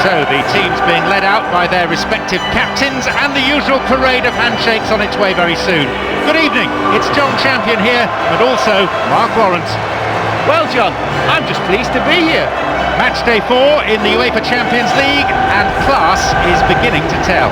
So the teams being led out by their respective captains, and the usual parade of handshakes on its way very soon. Good evening, it's John Champion here, and also Mark Lawrence. Well, John, I'm just pleased to be here. Match day 4 in the UEFA Champions League, and class is beginning to tell.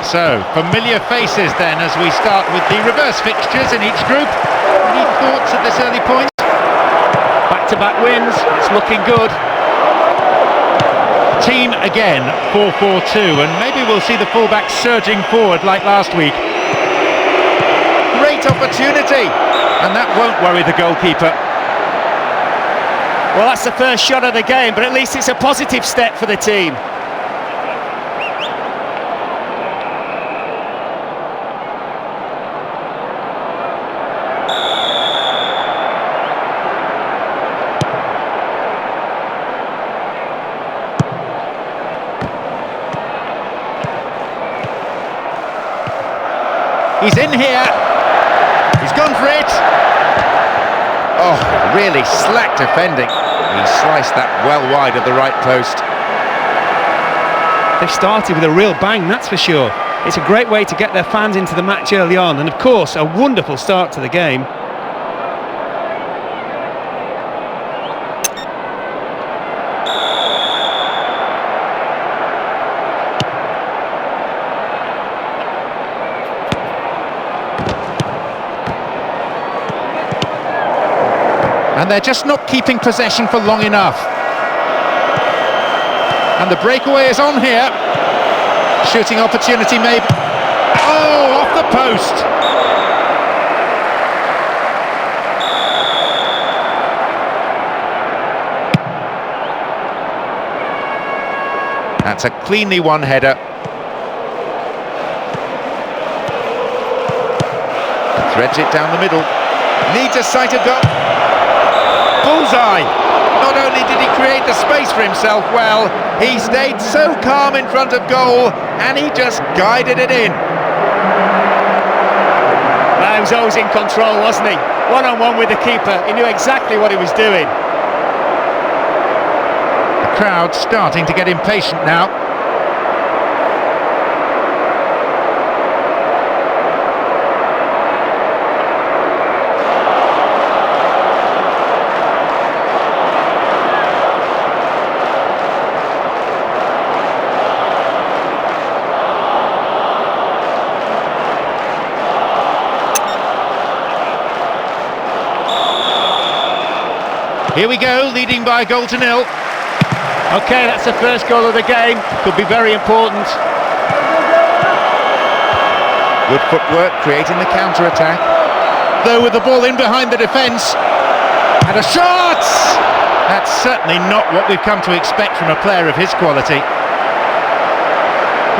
So, familiar faces then as we start with the reverse fixtures in each group. Any thoughts at this early point? Back-to-back wins, it's looking good. Team again, 4-4-2, and maybe we'll see the fullback surging forward like last week. Great opportunity, and that won't worry the goalkeeper. Well, that's the first shot of the game, but at least it's a positive step for the team. He's in here, he's gone for it. Oh, really slack defending. He sliced that well wide of the right post. They've started with a real bang, that's for sure. It's a great way to get their fans into the match early on, and of course a wonderful start to the game. And they're just not keeping possession for long enough. And the breakaway is on here. Shooting opportunity maybe. Oh, off the post. That's a cleanly won header. Threads it down the middle. Needs a sighted goal. Bullseye! Not only did he create the space for himself well, he stayed so calm in front of goal, and he just guided it in. He was always in control, wasn't he? One-on-one with the keeper, he knew exactly what he was doing. The crowd starting to get impatient now. Here we go, leading by a goal to nil. Okay, that's the first goal of the game. Could be very important. Good footwork, creating the counter-attack. Though with the ball in behind the defence. And a shot! That's certainly not what we've come to expect from a player of his quality.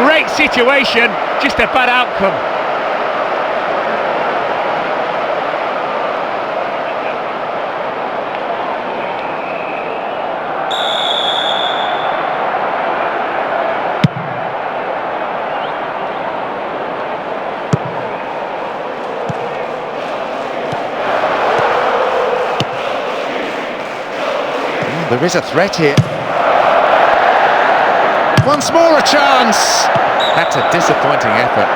Great situation, just a bad outcome. There is a threat here. Once more a chance. That's a disappointing effort.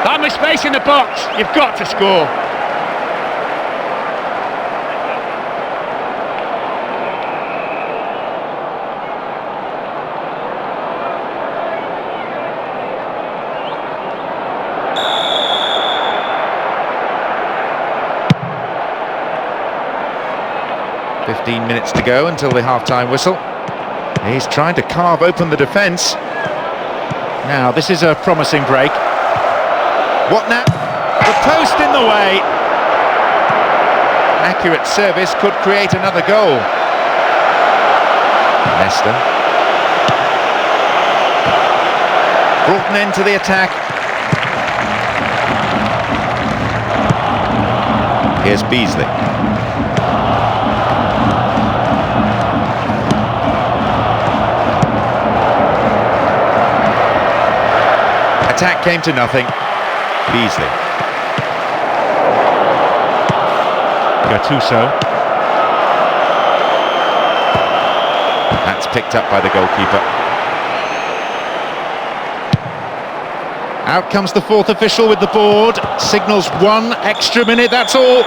That much space in the box, you've got to score. 15 minutes to go until the half-time whistle. He's trying to carve open the defence. Now, this is a promising break. What now? The post in the way. Accurate service could create another goal. Nesta. Brought an end to the attack. Here's Beasley. Attack came to nothing. Beasley. Gattuso. That's picked up by the goalkeeper. Out comes the fourth official with the board. Signals 1 extra minute, that's all.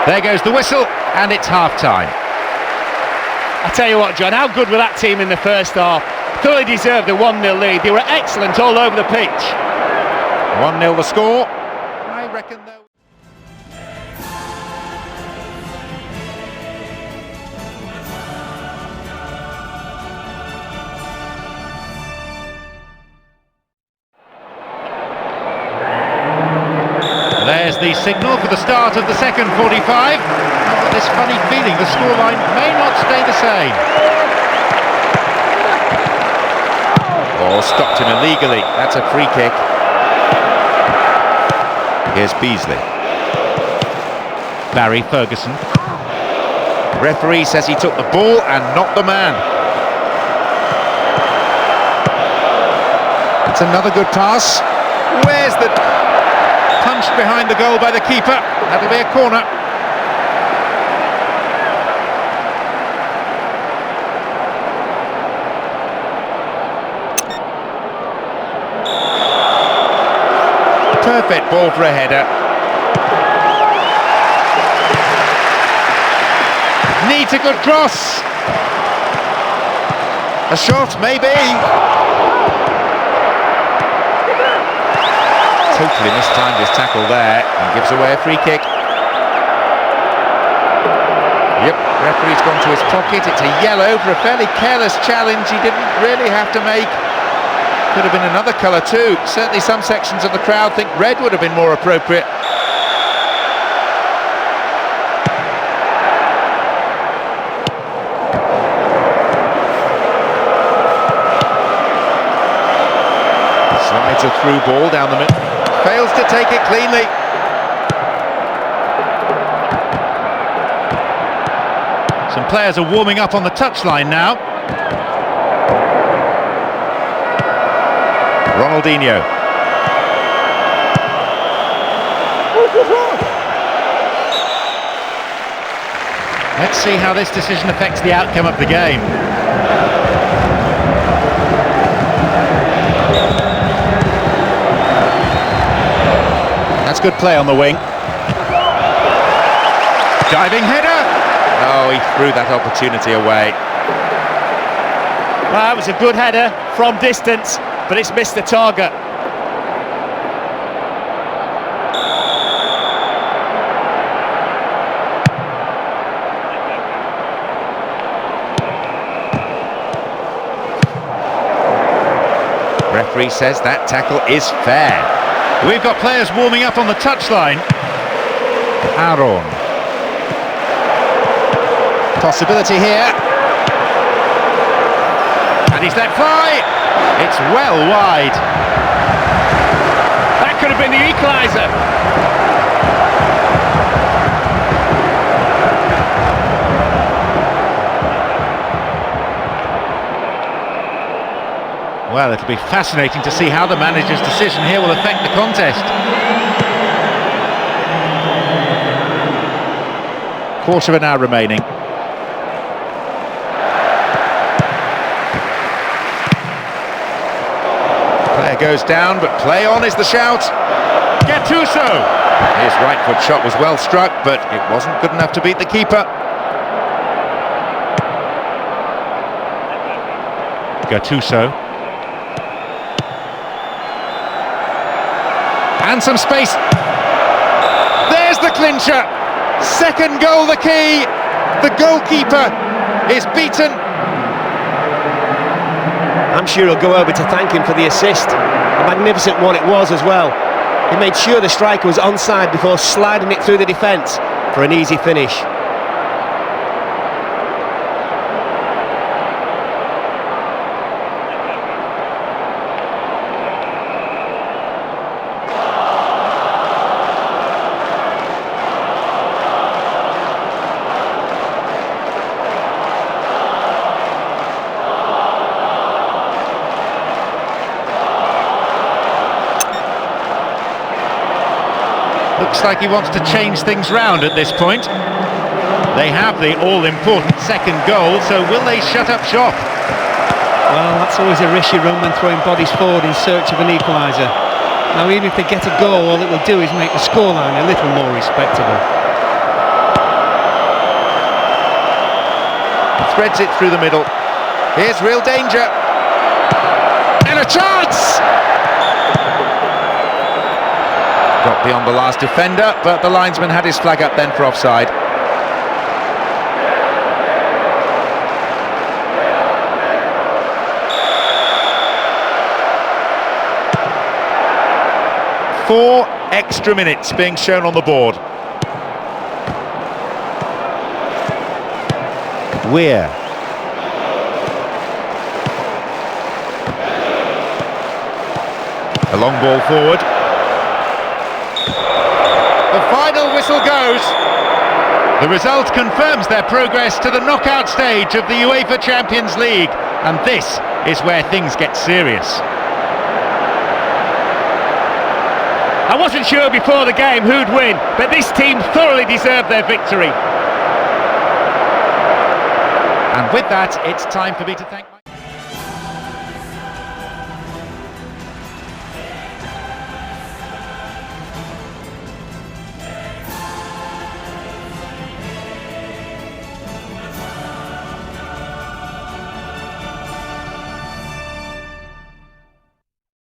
There goes the whistle, and it's half-time. I tell you what, John, how good were that team in the first half? Thoroughly deserved a 1-0 lead. They were excellent all over the pitch. 1-0 the score. I reckon though. There's the signal for the start of the second 45. I've got this funny feeling the scoreline may not stay the same. Ball stopped him illegally. That's a free kick. Here's Beasley. Barry Ferguson. Referee says he took the ball and not the man. It's another good pass. Where's the... punched behind the goal by the keeper. That'll be a corner. Perfect ball for a header. Needs a good cross. A shot, maybe. Totally mistimed his tackle there and gives away a free kick. Yep, referee's gone to his pocket. It's a yellow for a fairly careless challenge he didn't really have to make. Could have been another colour too. Certainly some sections of the crowd think red would have been more appropriate. Slides a through ball down the middle. Fails to take it cleanly. Some players are warming up on the touchline now. Ronaldinho. Let's see how this decision affects the outcome of the game. That's good play on the wing. Diving header. Oh, he threw that opportunity away. Well, that was a good header from distance, but it's missed the target. Referee says that tackle is fair. We've got players warming up on the touchline. Aaron. Possibility here. And he's let fly. It's well wide. That could have been the equaliser. Well, it'll be fascinating to see how the manager's decision here will affect the contest. Quarter of an hour remaining. Player goes down, but play on is the shout. Gattuso! His right foot shot was well struck, but it wasn't good enough to beat the keeper. Gattuso. And some space. There's the clincher. Second goal the key. The goalkeeper is beaten. I'm sure he'll go over to thank him for the assist. A magnificent one it was as well. He made sure the striker was onside before sliding it through the defence for an easy finish. Looks like he wants to change things round at this point. They have the all-important second goal, so will they shut up shop? Well, that's always a risk you run when throwing bodies forward in search of an equaliser. Now, even if they get a goal, all it will do is make the scoreline a little more respectable. Threads it through the middle. Here's real danger. And a chance! Got beyond the last defender, but the linesman had his flag up then for offside. Four extra minutes being shown on the board. Weir. A long ball forward. The final whistle goes. The result confirms their progress to the knockout stage of the UEFA Champions League, and this is where things get serious. I wasn't sure before the game who'd win, but this team thoroughly deserved their victory. And with that, it's time for me to thank